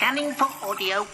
Scanning for audio.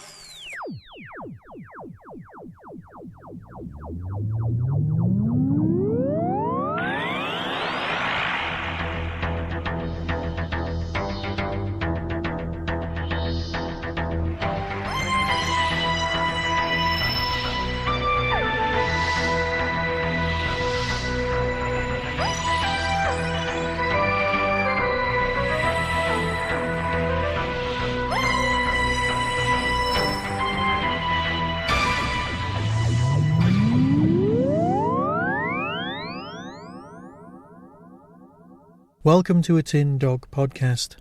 Welcome to a Tin Dog podcast.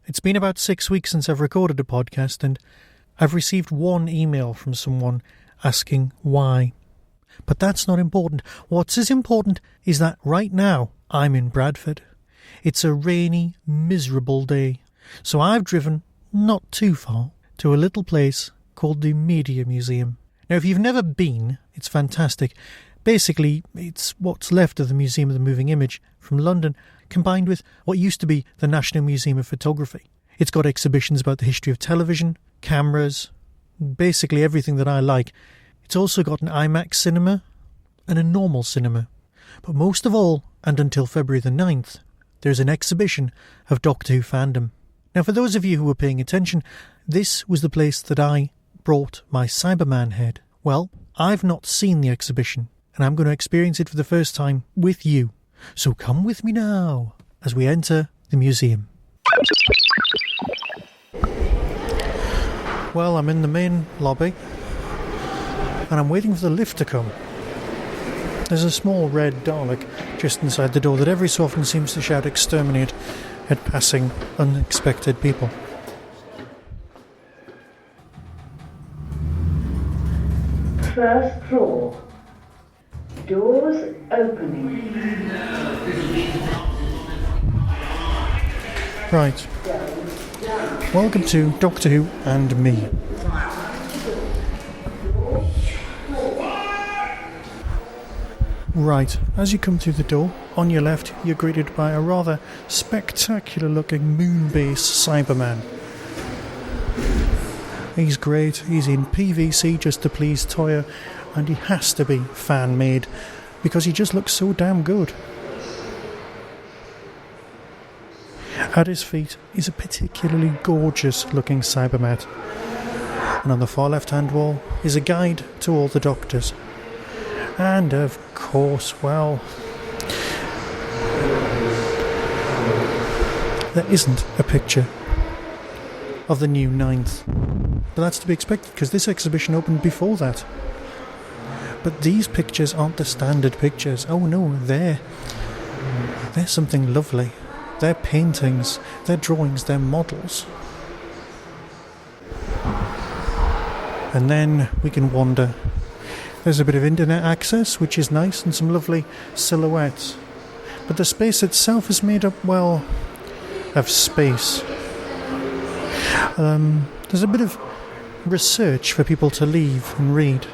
It's been about 6 weeks since I've recorded a podcast, and I've received one email from someone asking why. But that's not important. What's as important is that right now I'm in Bradford. It's a rainy, miserable day. So I've driven, not too far, to a little place called the Media Museum. Now, if you've never been, it's fantastic. Basically, it's what's left of the Museum of the Moving Image from London, combined with what used to be the National Museum of Photography. It's got exhibitions about the history of television, cameras, basically everything that I like. It's also got an IMAX cinema and a normal cinema. But most of all, and until February the 9th, there's an exhibition of Doctor Who fandom. Now, for those of you who were paying attention, this was the place that I brought my Cyberman head. Well, I've not seen the exhibition, and I'm going to experience it for the first time with you. So come with me now as we enter the museum. Well, I'm in the main lobby and I'm waiting for the lift to come. There's a small red Dalek just inside the door that every so often seems to shout exterminate at passing unexpected people. First floor. Doors opening. Right. Welcome to Doctor Who and Me. Right, as you come through the door, on your left you're greeted by a rather spectacular looking moon-based Cyberman. He's great, he's in PVC just to please Toya, and he has to be fan-made because he just looks so damn good. At his feet is a particularly gorgeous looking Cybermat, and on the far left-hand wall is a guide to all the doctors. And of course, well, there isn't a picture of the new 9th. But that's to be expected because this exhibition opened before that. But these pictures aren't the standard pictures. Oh no, they're something lovely. They're paintings, they're drawings, they're models. And then we can wander. There's a bit of internet access, which is nice, and some lovely silhouettes. But the space itself is made up, well, of space. There's a bit of research for people to leave and read.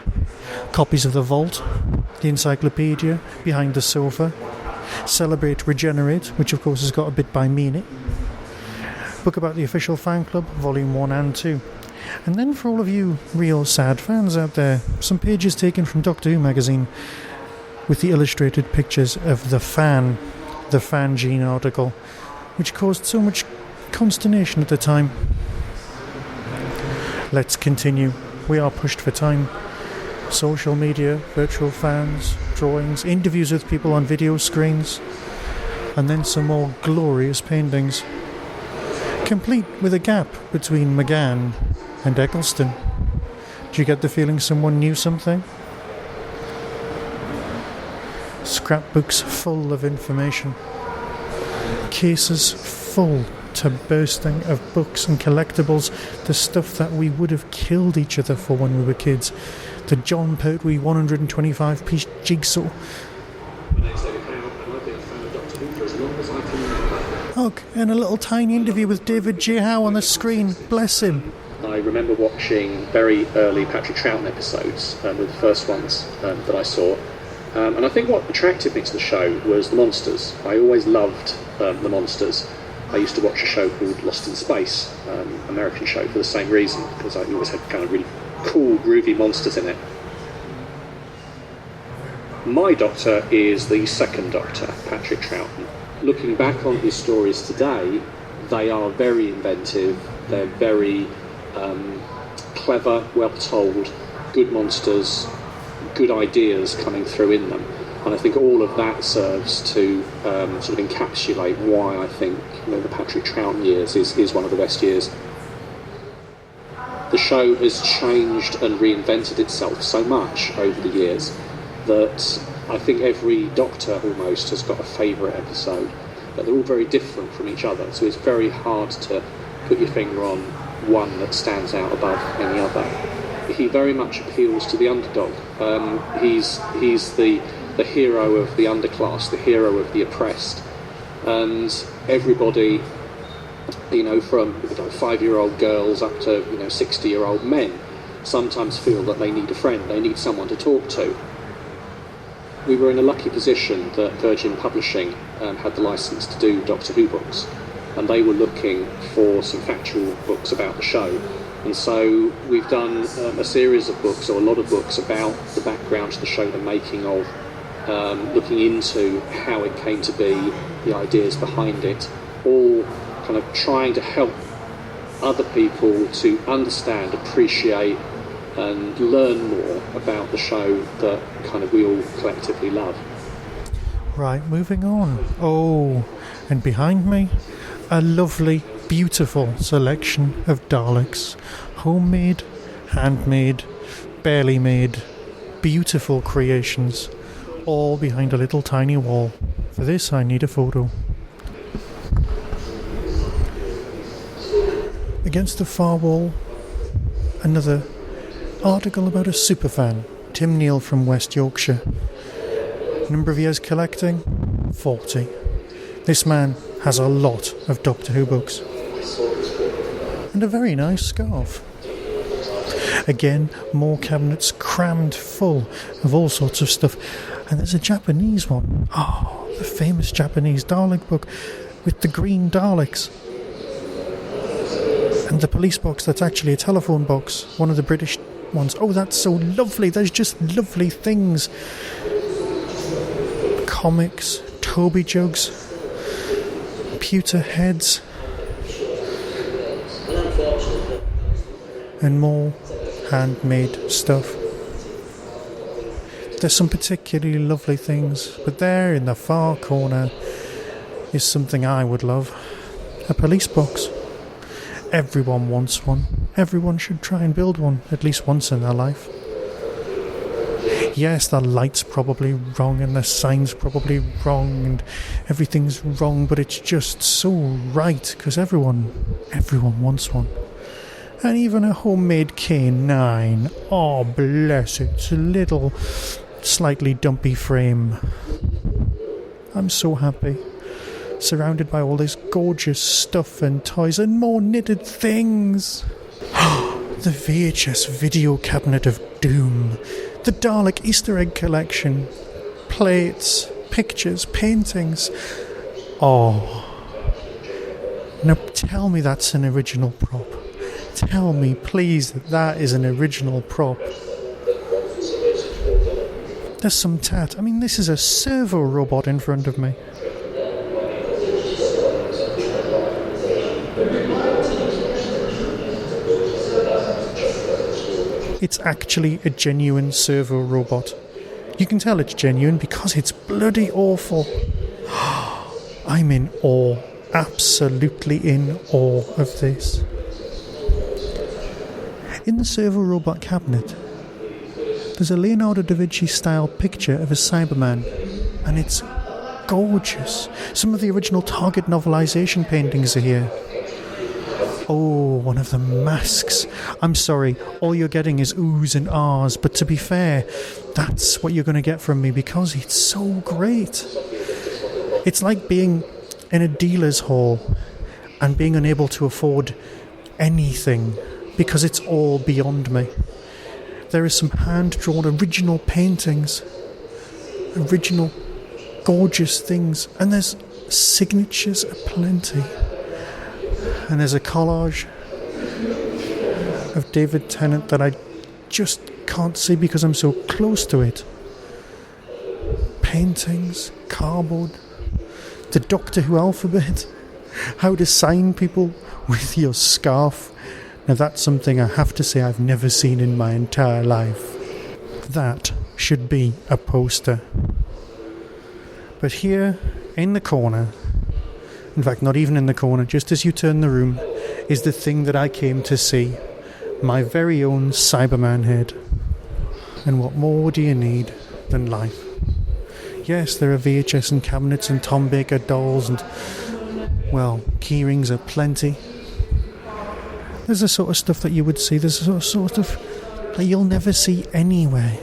Copies of The Vault, the Encyclopedia, Behind the Sofa, Celebrate, Regenerate, which of course has got a bit by me in it. Book about the official fan club, Volume 1 and 2. And then for all of you real sad fans out there, some pages taken from Doctor Who magazine with the illustrated pictures of the Fan Gene article, which caused so much consternation at the time. Let's continue. We are pushed for time. Social media, virtual fans, drawings, interviews with people on video screens, and then some more glorious paintings, complete with a gap between McGann and Eccleston. Do you get the feeling someone knew something? Scrapbooks full of information, cases full to bursting of books and collectibles, the stuff that we would have killed each other for when we were kids. The John Pertwee 125-piece jigsaw. Look, and a little tiny interview with David J. Howe on the screen. Bless him. I remember watching very early Patrick Troughton episodes, were the first ones that I saw. And I think what attracted me to the show was the monsters. I always loved the monsters. I used to watch a show called Lost in Space, American show, for the same reason, because I always had kind of really cool, groovy monsters in it. My Doctor is the second Doctor, Patrick Troughton. Looking back on his stories today, they are very inventive, they're very clever, well told, good monsters, good ideas coming through in them. And I think all of that serves to sort of encapsulate why I think the Patrick Troughton years is one of the best years. The show has changed and reinvented itself so much over the years that I think every Doctor almost has got a favourite episode, but they're all very different from each other, so it's very hard to put your finger on one that stands out above any other. He very much appeals to the underdog. He's the hero of the underclass, the hero of the oppressed, and everybody, from 5-year-old girls up to 60-year-old men, sometimes feel that they need a friend, they need someone to talk to. We were in a lucky position that Virgin Publishing had the license to do Doctor Who books, and they were looking for some factual books about the show. And so we've done a series of books, or a lot of books, about the background to the show, the making of, looking into how it came to be, the ideas behind it, all kind of trying to help other people to understand, appreciate, and learn more about the show that kind of we all collectively love. Right, moving on. Oh, and behind me, a lovely, beautiful selection of Daleks. Homemade, handmade, barely made, beautiful creations, all behind a little tiny wall. For this, I need a photo. Against the far wall, another article about a superfan, Tim Neal from West Yorkshire. Number of years collecting? 40. This man has a lot of Doctor Who books. And a very nice scarf. Again, more cabinets crammed full of all sorts of stuff. And there's a Japanese one. Oh, the famous Japanese Dalek book with the green Daleks. And the police box that's actually a telephone box, one of the British ones. Oh, that's so lovely. There's just lovely things. Comics, Toby jugs, pewter heads, and more handmade stuff. There's some particularly lovely things, but there in the far corner is something I would love. A police box. Everyone wants one. Everyone should try and build one at least once in their life. Yes, the light's probably wrong and the sign's probably wrong and everything's wrong, but it's just so right because everyone wants one. And even a homemade K9. Oh, bless its little, slightly dumpy frame. I'm so happy. Surrounded by all this gorgeous stuff and toys and more knitted things. The VHS video cabinet of doom. The Dalek Easter egg collection. Plates, pictures, paintings. Oh. Now tell me that's an original prop. Tell me, please, that is an original prop. There's some tat. I mean, this is a servo robot in front of me. It's actually a genuine servo robot. You can tell it's genuine because it's bloody awful. I'm in awe. Absolutely in awe of this. In the servo robot cabinet, there's a Leonardo da Vinci style picture of a Cyberman, and it's gorgeous. Some of the original Target novelisation paintings are here. Oh, one of the masks. I'm sorry, all you're getting is oohs and ahs, but to be fair, that's what you're going to get from me because it's so great. It's like being in a dealer's hall and being unable to afford anything because it's all beyond me. There is some hand-drawn original paintings, original gorgeous things, and there's signatures aplenty. And there's a collage of David Tennant that I just can't see because I'm so close to it. Paintings, cardboard, the Doctor Who alphabet, how to sign people with your scarf. Now that's something I have to say I've never seen in my entire life. That should be a poster. But here, in the corner, in fact not even in the corner, just as you turn the room, is the thing that I came to see. My very own Cyberman head. And what more do you need than life? Yes, there are VHS and cabinets and Tom Baker dolls and, well, keyrings are plenty. There's the sort of stuff that you would see. There's the sort of stuff that you'll never see anywhere.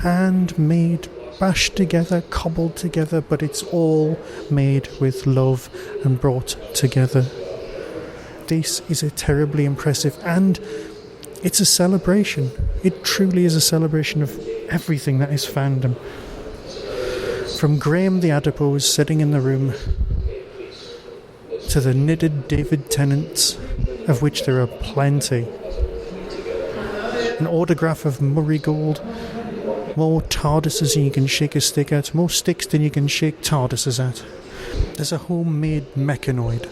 Handmade, bashed together, cobbled together, but it's all made with love and brought together. This is a terribly impressive, and it's a celebration. It truly is a celebration of everything that is fandom. From Graham the Adipose sitting in the room to the knitted David Tennants, of which there are plenty. An autograph of Murray Gold. More TARDISes than you can shake a stick at. More sticks than you can shake TARDISes at. There's a homemade mechanoid.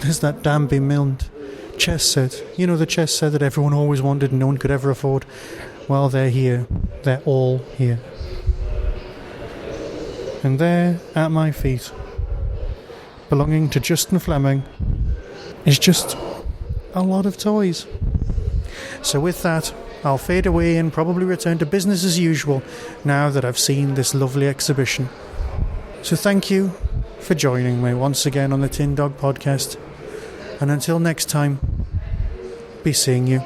There's that Danby Milne chess set. You know, the chess set that everyone always wanted and no one could ever afford. Well, they're here. They're all here. And there, at my feet, belonging to Justin Fleming, is just a lot of toys. So with that, I'll fade away and probably return to business as usual now that I've seen this lovely exhibition. So thank you for joining me once again on the Tin Dog Podcast. And until next time, be seeing you.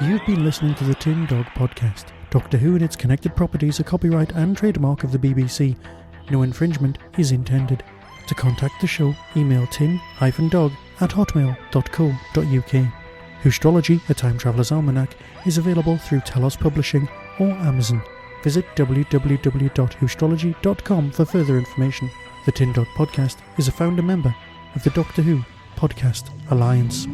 You've been listening to the Tin Dog Podcast. Doctor Who and its connected properties are copyright and trademark of the BBC. No infringement is intended. To contact the show, email tin-dog@hotmail.co.uk. Whostrology, a Time Traveller's Almanac, is available through Telos Publishing or Amazon. Visit www.whostrology.com for further information. The Tin Dog Podcast is a founder member of the Doctor Who Podcast Alliance.